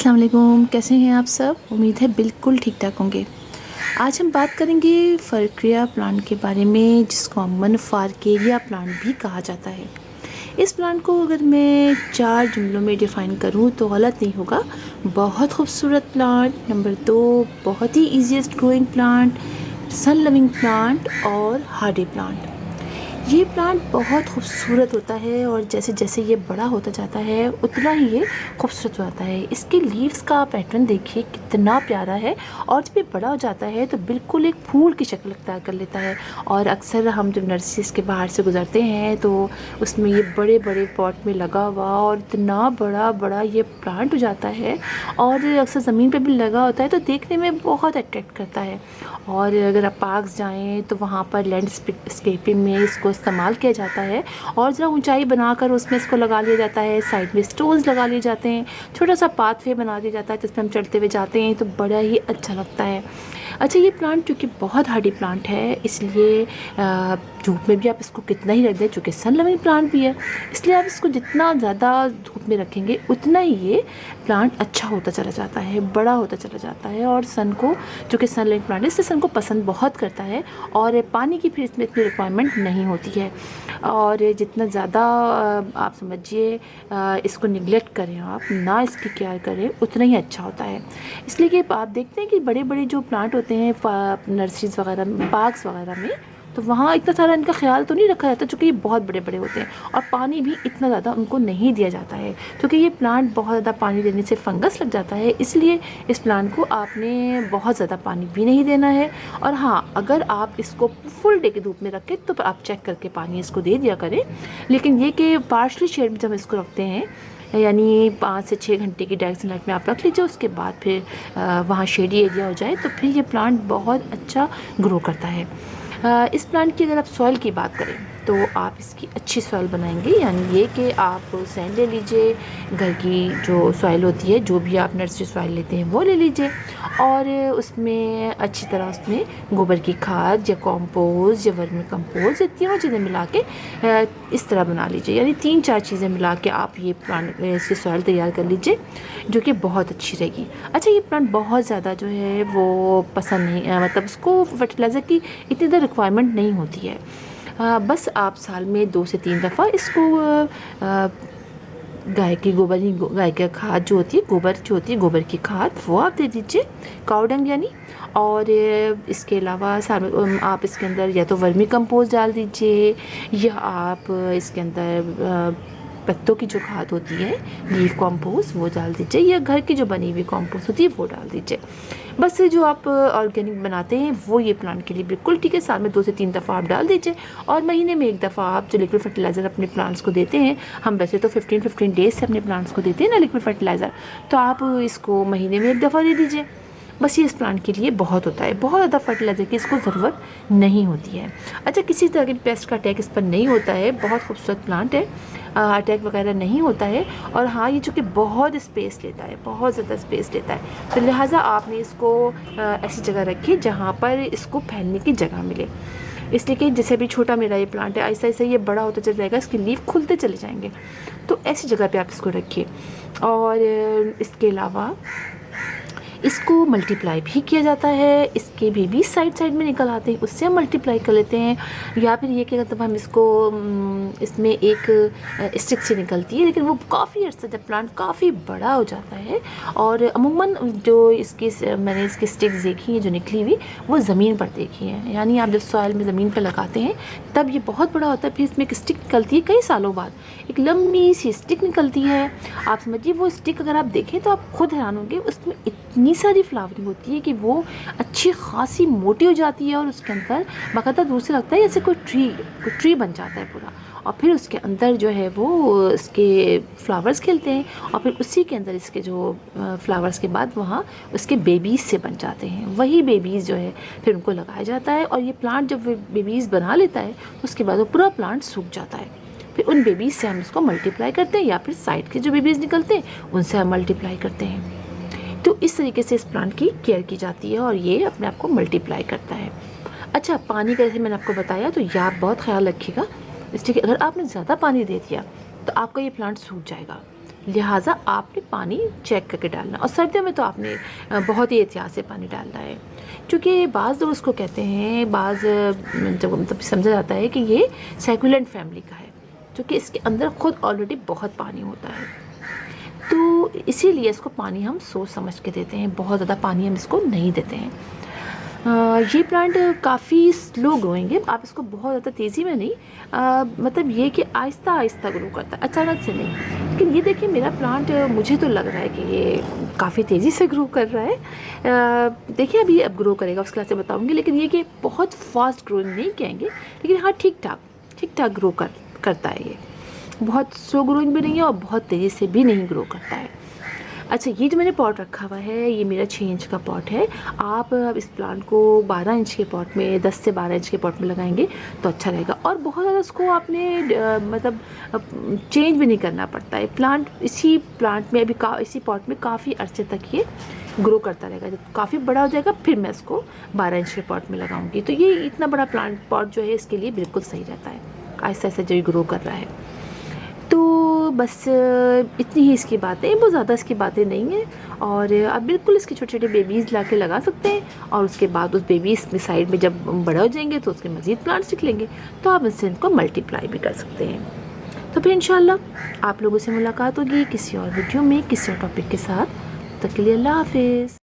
अस्सलाम वालेकुम, कैसे हैं आप सब? उम्मीद है बिल्कुल ठीक-ठाक होंगे। आज हम बात करेंगे फरक्रिया प्लांट के बारे में, जिसको अमूमन फारकेरिया प्लांट भी कहा जाता है। इस प्लांट को अगर मैं 4 जुमलों में डिफ़ाइन करूँ तो गलत नहीं होगा। बहुत खूबसूरत प्लांट, नंबर 2 बहुत ही easiest growing plant, sun loving plant और हार्डी प्लांट। ये प्लांट बहुत खूबसूरत होता है और जैसे जैसे ये बड़ा होता जाता है उतना ही ये खूबसूरत हो जाता है। इसके लीव्स का पैटर्न देखिए कितना प्यारा है और जब ये बड़ा हो जाता है तो बिल्कुल एक फूल की शक्ल अख्तियार कर लेता है। और अक्सर हम जब नर्सरीज़ के बाहर से गुज़रते हैं तो उसमें ये बड़े बड़े पॉट में लगा हुआ और इतना बड़ा बड़ा ये प्लांट हो जाता है और अक्सर ज़मीन पे भी लगा होता है तो देखने में बहुत अट्रैक्ट करता है। और अगर आप पार्क्स जाएँ तो वहाँ पर लैंडस्केपिंग में इसको इस्तेमाल किया जाता है और ज़रा ऊंचाई बनाकर उसमें इसको लगा लिया जाता है। साइड में स्टोन्स लगा लिए जाते हैं, छोटा सा पाथवे बना दिया जाता है जिसमें हम चढ़ते हुए जाते हैं तो बड़ा ही अच्छा लगता है। अच्छा, ये प्लांट चूँकि बहुत हार्डी प्लांट है इसलिए धूप में भी आप इसको कितना ही रख दें, चूँकि सन लविंग प्लांट भी है इसलिए आप इसको जितना ज़्यादा धूप में रखेंगे उतना ही ये प्लांट अच्छा होता चला जाता है, बड़ा होता चला जाता है। और सन को, चूँकि सन लविंग प्लांट है इससे सन को पसंद बहुत करता है और पानी की फिर इसमें इतनी रिक्वायरमेंट नहीं होती है। और जितना ज़्यादा आप समझिए इसको निगलेक्ट करें, आप ना इसकी केयर करें उतना ही अच्छा होता है। इसलिए कि आप देखते हैं कि बड़े बड़े जो प्लांट होते हैं नर्सरीज़ वगैरह में, पार्क्स वगैरह में, तो वहाँ इतना सारा इनका ख्याल तो नहीं रखा जाता क्योंकि ये बहुत बड़े बड़े होते हैं और पानी भी इतना ज़्यादा उनको नहीं दिया जाता है क्योंकि ये प्लांट बहुत ज़्यादा पानी देने से फंगस लग जाता है। इसलिए इस प्लांट को आपने बहुत ज़्यादा पानी भी नहीं देना है। और हाँ, अगर आप इसको फुल डे की धूप में रखें तो आप चेक करके पानी इसको दे दिया करें। लेकिन ये कि पार्शली शेड में जब इसको रखते हैं, यानी 5 से 6 घंटे की डायरेक्ट सनलाइट में आप रख लीजिए, उसके बाद फिर वहाँ शेडी एरिया हो जाए तो फिर ये प्लांट बहुत अच्छा ग्रो करता है। इस प्लांट की अगर आप सॉइल की बात करें तो आप इसकी अच्छी सॉइल बनाएंगे, यानी ये कि आप सैंड ले लीजिए, घर की जो सॉइल होती है, जो भी आप नर्सरी सॉइल लेते हैं वो ले लीजिए और उसमें अच्छी तरह उसमें गोबर की खाद या कंपोस्ट या वर्मी कंपोस्ट, ये तीनों चीज़ें मिला के इस तरह बना लीजिए। यानी 3-4 चीज़ें मिला के आप ये प्लांट इसकी सॉइल तैयार कर लीजिए जो कि बहुत अच्छी रहेगी। अच्छा, ये प्लांट बहुत ज़्यादा जो है वो पसंद नहीं, मतलब उसको फर्टिलाइज़र की इतनी ज़्यादा रिक्वायरमेंट नहीं होती है। बस आप साल में 2 से 3 दफ़ा इसको गाय की गोबर ही गाय का खाद जो होती है, गोबर जो होती है, गोबर की खाद वो आप दे दीजिए, काऊ डंग यानी। और इसके अलावा आप इसके अंदर या तो वर्मी कंपोस्ट डाल दीजिए या आप इसके अंदर पत्तों की जो खाद होती है, लीफ कंपोस्ट, वो डाल दीजिए या घर की जो बनी हुई कंपोस्ट होती है वो डाल दीजिए। बस जो आप ऑर्गेनिक बनाते हैं वो ये प्लांट के लिए बिल्कुल ठीक है। साल में 2 से 3 दफ़ा आप डाल दीजिए और महीने में 1 दफ़ा आप जो लिक्विड फर्टिलाइज़र अपने प्लांट्स को देते हैं, हम वैसे तो 15 डेज़ से अपने प्लांट्स को देते हैं ना लिक्विड फर्टिलाइज़र, तो आप इसको महीने में 1 दफ़ा दे दीजिए। बस ये इस प्लांट के लिए बहुत होता है, बहुत ज़्यादा फर्टिलाइज़र की इसको ज़रूरत नहीं होती है। अच्छा, किसी तरह की पेस्ट का अटैक इस पर नहीं होता है, बहुत खूबसूरत प्लांट है, अटैक वगैरह नहीं होता है। और हाँ, ये चूँकि बहुत स्पेस लेता है, बहुत ज़्यादा स्पेस लेता है, तो लिहाजा आपने इसको ऐसी जगह रखिए जहाँ पर इसको फैलने की जगह मिले। इसलिए कि जैसे अभी छोटा मेरा ये प्लांट है, ऐसा ऐसा ये बड़ा होता चला जाएगा, इसके लीफ खुलते चले जाएंगे, तो ऐसी जगह पे आप इसको रखिए। और इसके अलावा इसको मल्टीप्लाई भी किया जाता है, इसके बेबी साइड साइड में निकल आते हैं, उससे हम मल्टीप्लाई कर लेते हैं। या फिर ये कि मतलब हम इसको इसमें एक स्टिक से निकलती है, लेकिन वो काफ़ी अर्सा जब प्लांट काफ़ी बड़ा हो जाता है और अमूमन जो इसकी मैंने इसकी स्टिक्स देखी हैं जो निकली हुई, वो ज़मीन पर देखी हैं। यानी आप जब सॉइल में ज़मीन पर लगाते हैं तब ये बहुत बड़ा होता है, फिर इसमें एक स्टिक निकलती है, कई सालों बाद एक लंबी सी स्टिक निकलती है। आप समझिए वो स्टिक अगर आप देखें तो आप खुद हैरान होंगे, उसमें इतनी सारी फ्लावरिंग होती है कि वो अच्छी खासी मोटी हो जाती है और उसके अंदर बाकायदा दूर से लगता है जैसे कोई ट्री बन जाता है पूरा। और फिर उसके अंदर जो है वो इसके फ्लावर्स खिलते हैं और फिर उसी के अंदर इसके जो फ्लावर्स के बाद वहाँ उसके बेबीज़ से बन जाते हैं। वही बेबीज़ जो है फिर उनको लगाया जाता है और ये प्लांट जब बेबीज़ बना लेता है तो उसके बाद वो पूरा प्लांट सूख जाता है। फिर उन बेबीज़ से हम इसको मल्टीप्लाई करते हैं या फिर साइड के जो बेबीज़ निकलते हैं उनसे हम मल्टीप्लाई करते हैं। तो इस तरीके से इस प्लांट की केयर की जाती है और ये अपने आप को मल्टीप्लाई करता है। अच्छा, पानी का जैसे मैंने आपको बताया, तो ये आप बहुत ख्याल रखिएगा, इसलिए कि अगर आपने ज़्यादा पानी दे दिया तो आपका ये प्लांट सूख जाएगा। लिहाजा आपने पानी चेक करके डालना। और सर्दियों में तो आपने बहुत ही एहतियात से पानी डालना है, क्योंकि बाज़ लोग उसको कहते हैं, जब मतलब समझा जाता है कि ये सैकुलेंट फैमिली का है, क्योंकि इसके अंदर खुद ऑलरेडी बहुत पानी होता है। तो इसीलिए इसको पानी हम सोच समझ के देते हैं, बहुत ज़्यादा पानी हम इसको नहीं देते हैं। ये प्लांट काफ़ी स्लो ग्रोइंग है, आप इसको बहुत ज़्यादा तेज़ी में नहीं, मतलब ये कि आहिस्ता आहिस्ता ग्रो करता है, अचानक से नहीं। लेकिन ये देखिए मेरा प्लांट, मुझे तो लग रहा है कि ये काफ़ी तेज़ी से ग्रो कर रहा है। देखिए अभी अब ग्रो करेगा, उसके बाद से बताऊँगी। लेकिन ये कि बहुत फास्ट ग्रोइंग नहीं कहेंगे, लेकिन हाँ ठीक ठाक ग्रो करता है। ये बहुत स्लो ग्रोइंग भी नहीं है और बहुत तेज़ी से भी नहीं ग्रो करता है। अच्छा, ये जो मैंने पॉट रखा हुआ है, ये मेरा 6 इंच का पॉट है। आप अब इस प्लांट को 12 इंच के पॉट में, 10 से 12 इंच के पॉट में लगाएंगे तो अच्छा रहेगा। और बहुत ज़्यादा इसको आपने मतलब चेंज भी नहीं करना पड़ता है। प्लांट इसी प्लांट में अभी इसी पॉट में काफ़ी अरसे तक ये ग्रो करता रहेगा। जब काफ़ी बड़ा हो जाएगा फिर मैं इसको 12 इंच के पॉट में लगाऊंगी। तो ये इतना बड़ा प्लांट पॉट जो है इसके लिए बिल्कुल सही रहता है, आहिस्ता आहिस्ता जो ये ग्रो कर रहा है। तो बस इतनी ही इसकी बातें, बहुत ज़्यादा इसकी बातें नहीं हैं। और आप बिल्कुल इसके छोटे छोटे बेबीज़ ला के लगा सकते हैं, और उसके बाद उस बेबीज़ में साइड में जब बड़े हो जाएंगे तो उसके मज़ीद प्लांट्स निकलेंगे, तो आप इससे इनको मल्टीप्लाई भी कर सकते हैं। तो फिर इंशाल्लाह आप लोगों से मुलाकात होगी किसी और वीडियो में, किसी और टॉपिक के साथ। तब तक के लिए अल्लाह हाफिज़।